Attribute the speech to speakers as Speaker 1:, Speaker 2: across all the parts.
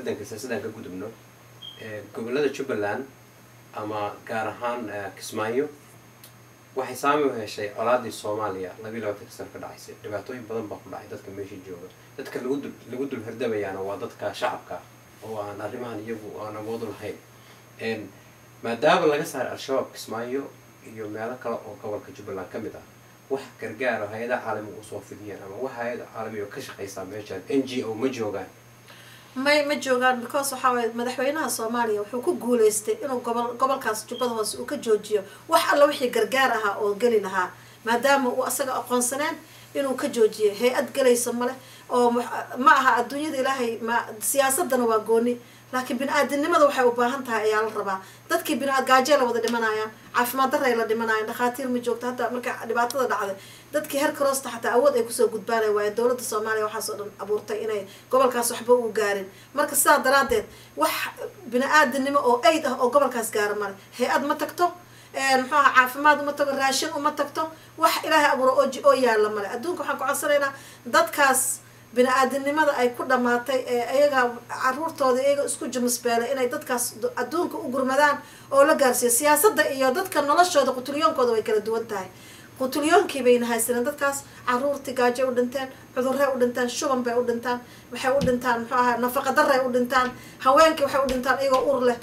Speaker 1: isbeddelka siyaasadda ka gudubno gobollada Jubbaland ama gaar ahaan Kismaayo waxay saameyn u heshay colaadii Soomaaliya 22 sano ka dhacaysay dhibaatooyin badan baa ku dhacay dadka meesha jooga dadka lagu dul herdamayaana waa dadka shacabka oo aan arrimahan iyagu aan awood u lahayn maadaama laga saaray al-shabaab Kismaayo iyo meelo kale oo gobolka Jubbaland ka mid ah wax gargaar ah hay'adaha caalamiga u soo fidiyeen ama wax hay'ad caalami oo ka shaqeysa meesha NGO ma joogaan
Speaker 2: ما جوجان because وحاول مدحوينها الصومالية وحكوا جول إنه قبل كاس جبهة وكجوجيو وحلا وحي جرجارها أو قليلها ما دام وأسرع أقون سنين إنه كجوجيو هي أتقل يسمله أو معها الدنيا دي لهي ما سياسة دنا وجوني لكن بنادم لماذا وحيو باهنتها يا الربع تذكر بنادم جاجلة وده دمنايا عارف ما درى إلى دمنايا دخاتير مجوك حتى مركع دبعته ده عاد تذكر هالكروس حتى أود يكسر جود بانه والدولة الصومالية وحصل أبورتي إنه قبل كاس صحبه وجارين مركز ساد درادت وح بنادم لما أو أيده أو قبل كاس جار مر هي أد ما تكتو محاها عارف ما تقول راشن وما تكتو وح إلهي أبو أوجي أو يا لما أدونك حق عصرنا ضد كاس bini'aadanimada ay ku dhamaatay ayaga caruurtooda iyaga isku jimsbeelay inay dadkaas adduunka u gurmadaan oo la gaarsiyo siyaasadda iyo dadka noloshooda qutulyoonkooda way kala duwan tahay qutulyoonkii bayna haysaneen dadkaas caruurtii gaajo u dhinteen cudurrey u dhinteen shuban bay u dhintaan waxay u dhintaan muxuu ahaa nafaqa darray u dhintaan haweenkii waxay u dhintaan iyagoo ur leh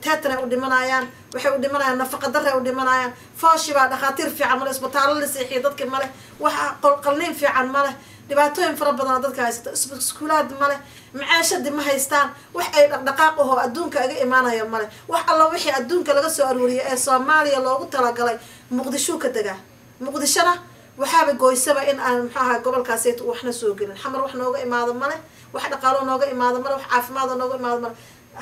Speaker 2: teetanay u dhimanayaan waxay u dhimanayaan nafaqa darray u dhimanayaan fooshi baa dhakhaatiir fiican male isbitaallo la seexiyo dadkii male waxa qalniin fiican male dhibaatooyin fara badan dadka haysta iskuulaad male macaashadii ma haystaan wax ay dhaqdhaqaaq oo adduunka aga imaanaya male wax alla wixii adduunka laga soo aruuriyay ee Soomaaliya loogu talagalay Muqdisho ka daga Muqdishona waxaaba gooysaba in aan muxuu ahaa gobolkaas ay waxna soo gelin xamar wax nooga imaado male wax dhaqaalo nooga imaado male wax caafimaad nooga imaado male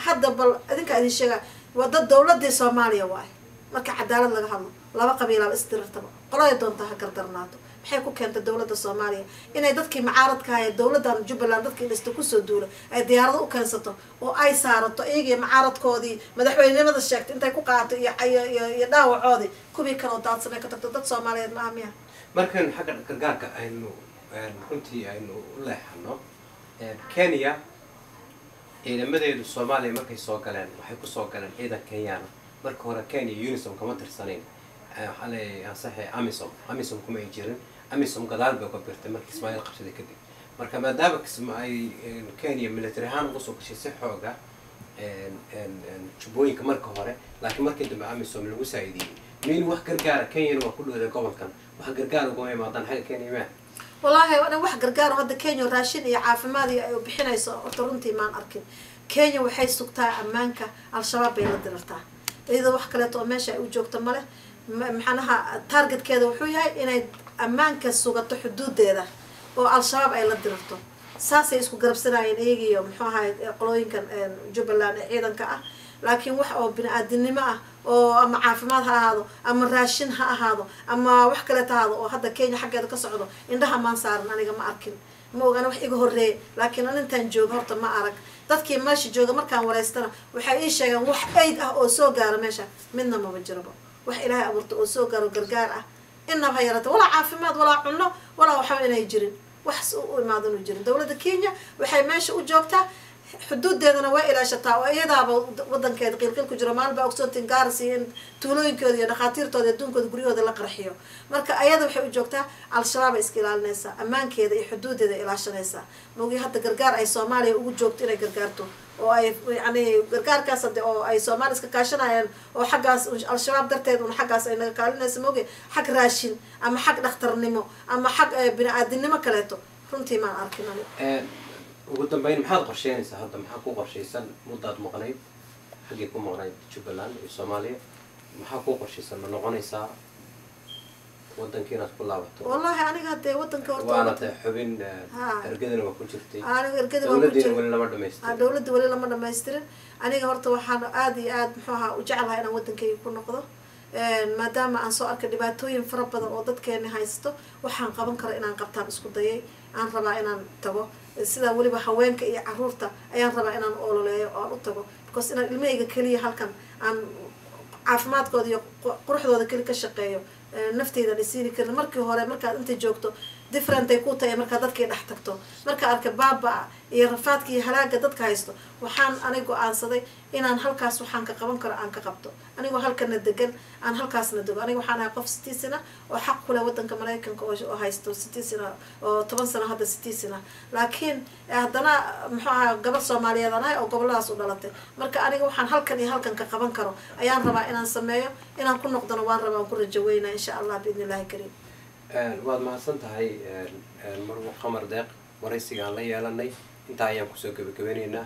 Speaker 2: hadda bal idinka idin sheega wada dawladda Soomaaliya waay marka cadaalad laga hadlo laba qabiilada istirtaba qolay doonta ha gardarnaato waxay ku keentay dawladda Soomaaliya inay dadkii macaaradka ah dawladdan Jubbaland dadkii dhista ku soo duulay ay diyaarado u keensato oo ay saarato iyaga macaaradkoodii madaxweynenimada sheegtay intay ku qaato iyo dhaawacoodii kubii kale oo daadsanay ka tagto dad Soomaaliyeed ma ahmiya
Speaker 1: markan xagga gargaarka aynu runtii aynu u leexano Kenya ciidamadeedu Soomaaliya markay soo galeen waxay ku soo galeen ciidan Kenyan marka hore Kenya UNISOM kama tirsaneen xalay ansaxay AMISOM kuma ay jirin AMISOM gadaal bay ka birtay markii Ismaaciil qabsaday kadib marka maadaama ay Kenya military ahaan ugu soo gashay si xooga jubbooyinka marka hore laakiin markii dambe AMISOM lagu saacidiyay meel wax gargaar Kenya waa ku dhawaaday gobolkan wax gargaar ugu imaadaan xal Kenya ma
Speaker 2: والله أنا واحد قرقار هذا كينيا راشين يا عافمادي بحنايس أطرنتي ما أركن كينيا وحي سكتها أمانك الشباب بيلدرتها إذا واحد كلته ماشي وجوك تمله محنها تارجت كذا وحويها إن أمانك سوقت حدود ده والشباب بيلدرته ساسي يسكو قرب سنة يجي يوم حوها قلوين كان جبلان أيضا كأ لكن وح أو بني آدم معه أو أما عافمات هذا أما راشين هذا أما وحكلة هذا وهذا كينيا حاجة كصعده إنها ما صار أنا جم أركن مو أنا وح يجهر ري لكن أنا تنجوج هرت ما أرك تذكي ماشي جوج مركان ولا يستنا وحقيقي شيء وح أيد أو سوقار ماشى منا ما بجربه وح إلهي أبرت أو سوقار وقرقار إنه غيرت ولا عافمات ولا عنه ولا وحنا يجرين وحسوا ما ذنوا يجرين دولة كينيا وحي ماشي وجوكتها حدود دينا وإلى شتاء وإذا وضن كذا قيل كجرمان بأقصد تنقارسين تولين كذا نخاطير تودي دون كذا بريو هذا لقرحيو مركا أيضا وحي جوكتها على الشباب إسكيلال ناسا أمان كذا حدود هذا إلى شناسا موجي حتى قرقار أي صومالي وجوكت إلى قرقارته أو أي يعني قرقار كاسد أو أي صومالي إسكاشنا يعني أو حقاس الشباب درتين ونحقاس إن قال ناس موجي حق راشين أما حق نختار نمو أما حق بني آدم نما كلاته فهمتي ما أركنا
Speaker 1: ugu dambeyn maxaad qorsheynaysaa hadda maxaa ku qorshaysan muddaad maqnayd xaggii ku maqnayd Jubbaland iyo Soomaaliya maxaa ku qorshaysan ma noqonaysaa waddanka inaad ku laabato
Speaker 2: wallahi aniga hadee waddanka horta
Speaker 1: waana xubin ergadana waa ku jirtay
Speaker 2: aniga ergadana waa ku jirtay
Speaker 1: wali lama dhamaystirin
Speaker 2: dawladda wali lama dhamaystirin aniga horta waxaan aad iyo aad muxuu ahaa u jecelahay inaan waddankayga ku noqdo maadaama aan soo arkay dhibaatooyin fara badan oo dadkeena haysto waxaan qaban karo inaan qabtaan isku dayay aan rabaa inaan tago sida waliba haweenka iyo caruurta ayaan rabaa inaan ololeeyo oo aan u tago because inaan ilmahayga kaliya halkan aan caafimaadkooda iyo quruxdooda kaliya ka shaqeeyo nafteyda dhisiini karin markii hore markaad inta joogto different ay ku tahay markaa dadkii dhex tagto marka arka baaba iyo rafaadka iyo halaaga dadka haysto waxaan aniga go'aansaday inaan halkaas waxaan ka qaban karo aan ka qabto anigoo halkana degan aan halkaasna dego aniga waxaan ahay qof 60 sano oo xaq ku leh wadanka Mareykanka oo haysto 60 sano oo 10 sano hadda 60 sano laakiin haddana muxuu ahaa gabar Soomaaliyeed anahay oo goboladaas u dhalatay marka aniga waxaan halkan iyo halkan ka qaban karo ayaan rabaa inaan sameeyo inaan ku noqdano waan rabaa ku rajo weynaa insha Allah biidnillaahi kariim
Speaker 1: waad mahadsan tahay marwo qamar deeq waraysiga aan la yeelanay inta ayaan kusoo gabagabeynaynaa